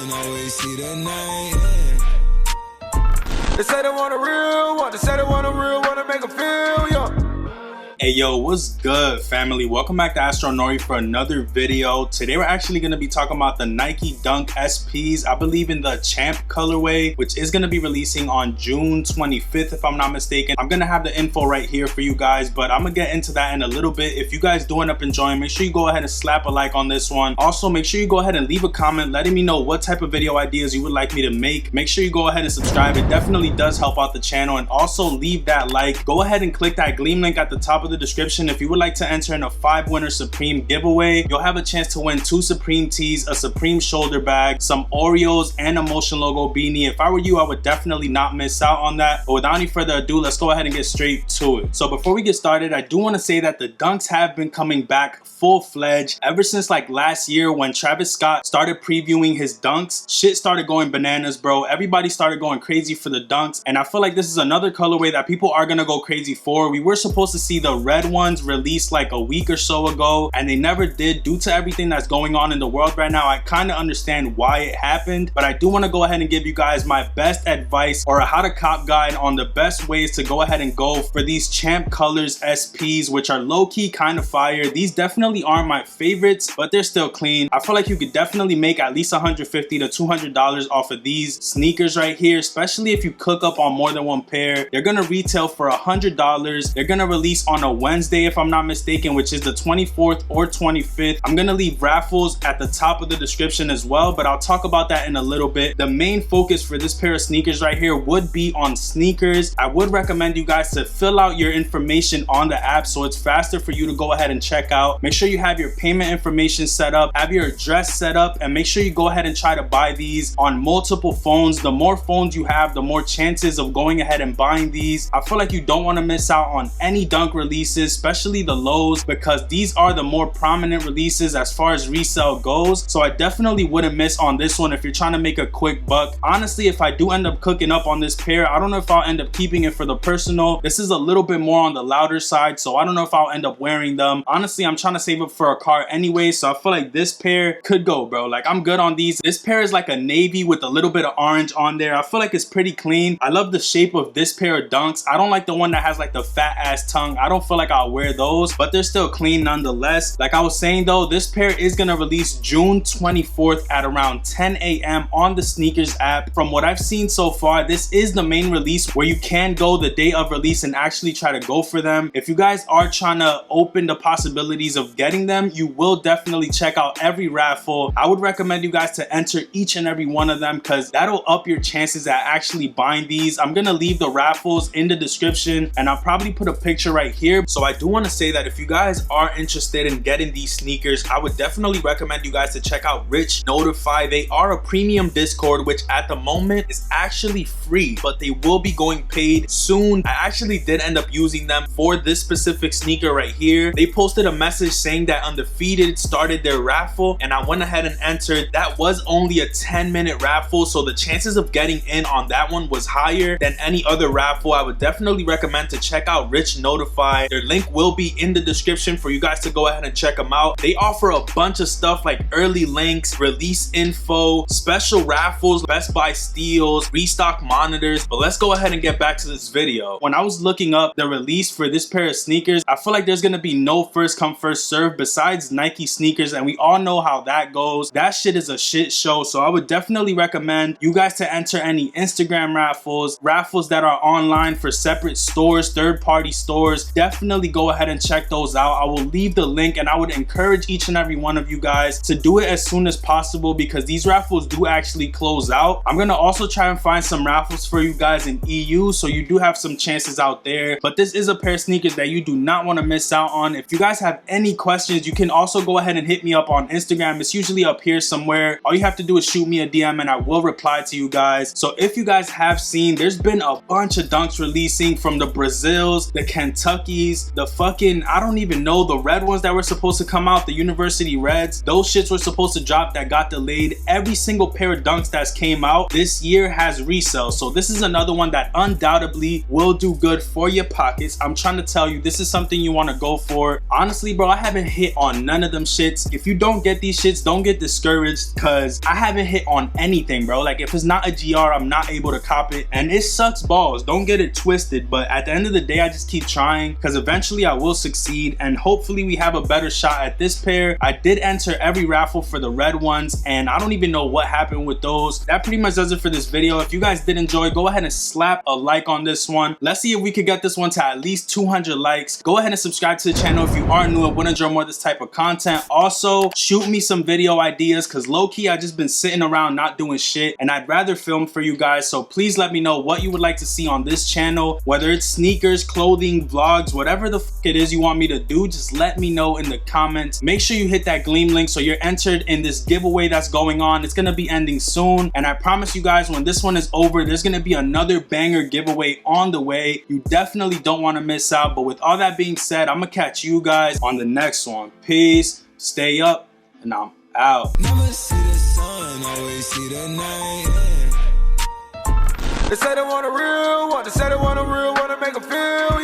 can always see the name. They say they want a real one. They say they want a real one to make them feel young. Hey yo, what's good, family? Welcome back to Astro Nori for another video. Today we're actually going to be talking about the Nike Dunk ESPYs. I believe in the Champ colorway, which is going to be releasing on June 25th if I'm not mistaken. I'm going to have the info right here for you guys, but I'm going to get into that in a little bit. If you guys do end up enjoying, make sure you go ahead and slap a like on this one. Also, make sure you go ahead and leave a comment letting me know what type of video ideas you would like me to make. Make sure you go ahead and subscribe. It definitely does help out the channel, and also leave that like. Go ahead and click that Gleam link at the top of the description if you would like to enter in a 5-winner Supreme giveaway. You'll have a chance to win 2 Supreme tees, a Supreme shoulder bag, some Oreos, and a Motion logo beanie. If I were you, I would definitely not miss out on that. But without any further ado, let's go ahead and get straight to it. So before we get started, I do want to say that the Dunks have been coming back full-fledged ever since like last year when Travis Scott started previewing his Dunks. Shit started going bananas, bro. Everybody started going crazy for the Dunks, and I feel like this is another colorway that people are gonna go crazy for. We were supposed to see the red ones released like a week or so ago, and they never did due to everything that's going on in the world right now. I kind of understand why it happened, but I do want to go ahead and give you guys my best advice or a how to cop guide on the best ways to go ahead and go for these Champ colors SPs, which are low-key kind of fire. These definitely aren't my favorites, but they're still clean. I feel like you could definitely make at least $150 to $200 off of these sneakers right here, especially if you cook up on more than one pair. They're gonna retail for $100. They're gonna release on a Wednesday if I'm not mistaken, which is the 24th or 25th. I'm gonna leave Raffles at the top of the description as well, but I'll talk about that in a little bit. The main focus for this pair of sneakers right here would be on sneakers. I would recommend you guys to fill out your information on the app so it's faster for you to go ahead and check out. Make sure you have your payment information set up, have your address set up, and make sure you go ahead and try to buy these on multiple phones. The more phones you have, the more chances of going ahead and buying these. I feel like you don't want to miss out on any Dunk releases, especially the lows, because these are the more prominent releases as far as resale goes. So I definitely wouldn't miss on this one if you're trying to make a quick buck. Honestly, if I do end up cooking up on this pair, I don't know if I'll end up keeping it for the personal. This is a little bit more on the louder side, so I don't know if I'll end up wearing them. Honestly, I'm trying to save up for a car anyway, so I feel like this pair could go, bro. Like, I'm good on these. This pair is like a navy with a little bit of orange on there. I feel like it's pretty clean. I love the shape of this pair of Dunks. I don't like the one that has like the fat ass tongue. I don't feel like I'll wear those, but they're still clean nonetheless. Like I was saying though, this pair is gonna release June 24th at around 10 a.m. on the sneakers app. From what I've seen so far, this is the main release where you can go the day of release and actually try to go for them. If you guys are trying to open the possibilities of getting them, you will definitely check out every raffle. I would recommend you guys to enter each and every one of them because that'll up your chances at actually buying these. I'm gonna leave the raffles in the description, and I'll probably put a picture right here. So I do want to say that if you guys are interested in getting these sneakers, I would definitely recommend you guys to check out Rich Notify. They are a premium Discord, which at the moment is actually free, but they will be going paid soon. I actually did end up using them for this specific sneaker right here. They posted a message saying that Undefeated started their raffle, and I went ahead and entered. That was only a 10-minute raffle, so the chances of getting in on that one was higher than any other raffle. I would definitely recommend to check out Rich Notify. Their link will be in the description for you guys to go ahead and check them out. They offer a bunch of stuff like early links, release info, special raffles, Best Buy steals, restock monitors. But let's go ahead and get back to this video. When I was looking up the release for this pair of sneakers, I feel like there's gonna be no first come first serve besides Nike sneakers, and we all know how that goes. That shit is a shit show. So I would definitely recommend you guys to enter any Instagram raffles that are online for separate stores, third-party stores. Definitely go ahead and check those out. I will leave the link, and I would encourage each and every one of you guys to do it as soon as possible because these raffles do actually close out. I'm gonna also try and find some raffles for you guys in EU, so you do have some chances out there. But this is a pair of sneakers that you do not want to miss out on. If you guys have any questions, you can also go ahead and hit me up on Instagram. It's usually up here somewhere. All you have to do is shoot me a DM and I will reply to you guys. So if you guys have seen, there's been a bunch of Dunks releasing from the Brazils, the Kentucky, SPs, the fucking, I don't even know, the red ones that were supposed to come out, the University Reds, those shits were supposed to drop that got delayed. Every single pair of Dunks that's came out this year has resale. So this is another one that undoubtedly will do good for your pockets. I'm trying to tell you, this is something you want to go for. Honestly, bro, I haven't hit on none of them shits. If you don't get these shits, don't get discouraged, because I haven't hit on anything, bro. Like, if it's not a GR, I'm not able to cop it, and it sucks balls. Don't get it twisted, but at the end of the day, I just keep trying, because eventually I will succeed, and hopefully we have a better shot at this pair. I did enter every raffle for the red ones, and I don't even know what happened with those. That pretty much does it for this video. If you guys did enjoy, go ahead and slap a like on this one. Let's see if we could get this one to at least 200 likes. Go ahead and subscribe to the channel if you are new and want to enjoy more of this type of content. Also, shoot me some video ideas, because low-key I just been sitting around not doing shit, and I'd rather film for you guys. So please let me know what you would like to see on this channel, whether it's sneakers, clothing, vlogs, whatever the fuck it is you want me to do. Just let me know in the comments. Make sure you hit that Gleam link so you're entered in this giveaway that's going on. It's gonna be ending soon, and I promise you guys, when this one is over, there's gonna be another banger giveaway on the way. You definitely don't want to miss out. But with all that being said, I'm gonna catch you guys on the next one. Peace, stay up, and I'm out. Never see the sun, always see the night. They say they want a real one, they say they want a real one to make them feel